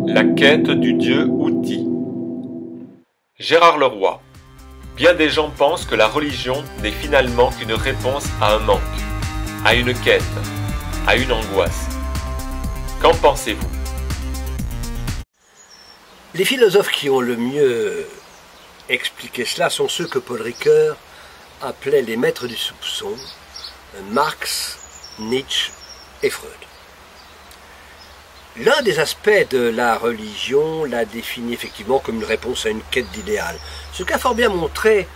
La quête du dieu outil. Gérard Leroy. Bien des gens pensent que la religion n'est finalement qu'une réponse à un manque, à une quête, à une angoisse. Qu'en pensez-vous? Les philosophes qui ont le mieux expliqué cela sont ceux que Paul Ricoeur appelait les maîtres du soupçon, Marx, Nietzsche et Freud. L'un des aspects de la religion l'a défini effectivement comme une réponse à une quête d'idéal. Ce qu'a fort bien montré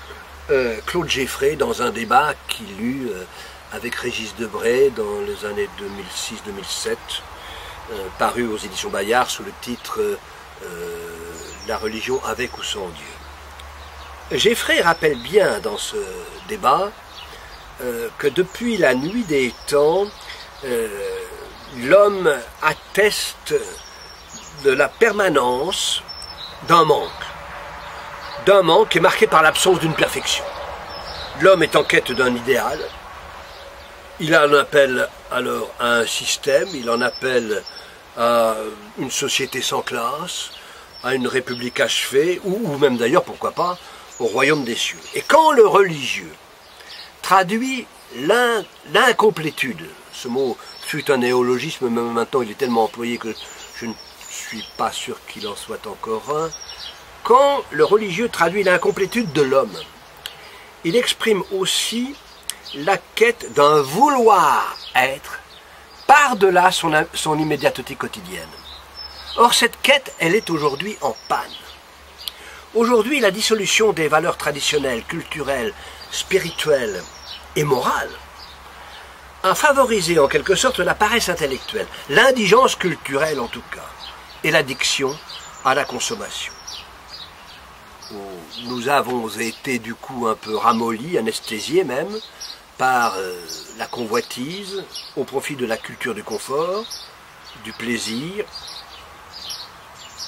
Claude Geffray dans un débat qu'il eut avec Régis Debray dans les années 2006-2007, paru aux éditions Bayard sous le titre La religion avec ou sans Dieu. Geffray rappelle bien dans ce débat que depuis la nuit des temps, l'homme atteste de la permanence d'un manque qui est marqué par l'absence d'une perfection. L'homme est en quête d'un idéal, il en appelle alors à un système, il en appelle à une société sans classe, à une république achevée, ou même d'ailleurs, pourquoi pas, au royaume des cieux. Et quand le religieux traduit l'incomplétude, ce mot fut un néologisme, mais maintenant il est tellement employé que je ne suis pas sûr qu'il en soit encore un. Quand le religieux traduit l'incomplétude de l'homme, il exprime aussi la quête d'un vouloir être par-delà son immédiateté quotidienne. Or cette quête, elle est aujourd'hui en panne. Aujourd'hui, la dissolution des valeurs traditionnelles, culturelles, spirituelles et morales a favorisé en quelque sorte la paresse intellectuelle, l'indigence culturelle en tout cas, et l'addiction à la consommation. Nous avons été du coup un peu ramollis, anesthésiés même, par la convoitise au profit de la culture du confort, du plaisir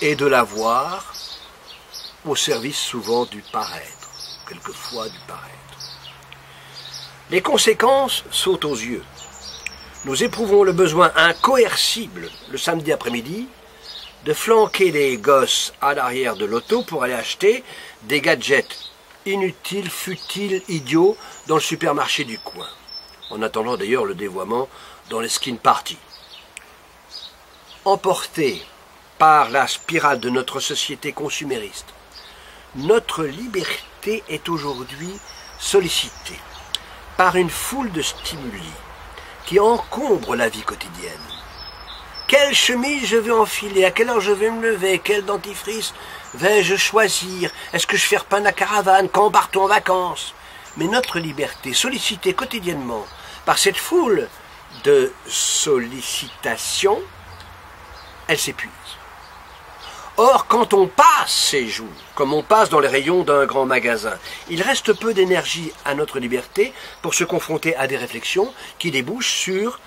et de l'avoir, au service souvent du paraître, quelquefois du paraître. Les conséquences sautent aux yeux. Nous éprouvons le besoin incoercible, le samedi après-midi, de flanquer les gosses à l'arrière de l'auto pour aller acheter des gadgets inutiles, futiles, idiots dans le supermarché du coin, en attendant d'ailleurs le dévoiement dans les skin parties. Emportés par la spirale de notre société consumériste, notre liberté est aujourd'hui sollicitée par une foule de stimuli qui encombrent la vie quotidienne. Quelle chemise je vais enfiler? À quelle heure je vais me lever? Quel dentifrice vais-je choisir? Est-ce que je fais repeindre la caravane? Quand partons en vacances? Mais notre liberté, sollicitée quotidiennement par cette foule de sollicitations, elle s'épuise. Or, quand on passe ces jours, comme on passe dans les rayons d'un grand magasin, il reste peu d'énergie à notre liberté pour se confronter à des réflexions qui débouchent sur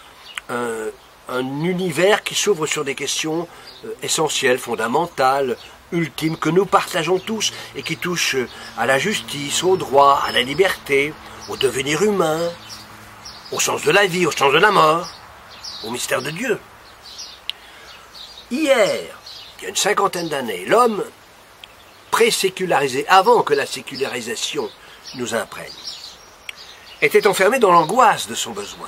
un univers qui s'ouvre sur des questions essentielles, fondamentales, ultimes, que nous partageons tous et qui touchent à la justice, au droit, à la liberté, au devenir humain, au sens de la vie, au sens de la mort, au mystère de Dieu. Hier, il y a une cinquantaine d'années, l'homme pré-sécularisé, avant que la sécularisation nous imprègne, était enfermé dans l'angoisse de son besoin.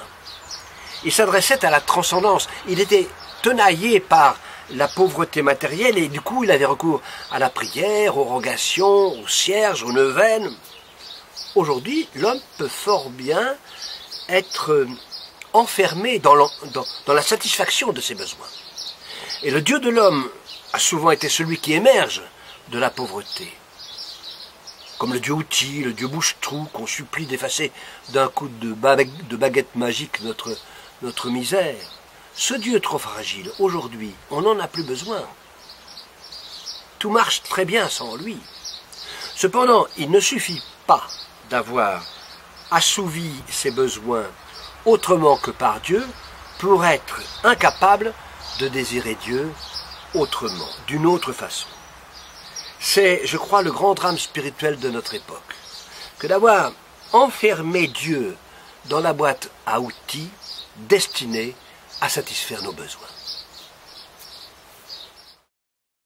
Il s'adressait à la transcendance, il était tenaillé par la pauvreté matérielle et du coup il avait recours à la prière, aux rogations, aux cierges, aux neuvaines. Aujourd'hui, l'homme peut fort bien être enfermé dans la satisfaction de ses besoins. Et le Dieu de l'homme a souvent été celui qui émerge de la pauvreté. Comme le Dieu outil, le Dieu bouche-trou, qu'on supplie d'effacer d'un coup de baguette magique notre misère. Ce Dieu trop fragile, aujourd'hui, on n'en a plus besoin. Tout marche très bien sans lui. Cependant, il ne suffit pas d'avoir assouvi ses besoins autrement que par Dieu pour être incapable de désirer Dieu autrement, d'une autre façon. C'est, je crois, le grand drame spirituel de notre époque, que d'avoir enfermé Dieu dans la boîte à outils destinée à satisfaire nos besoins.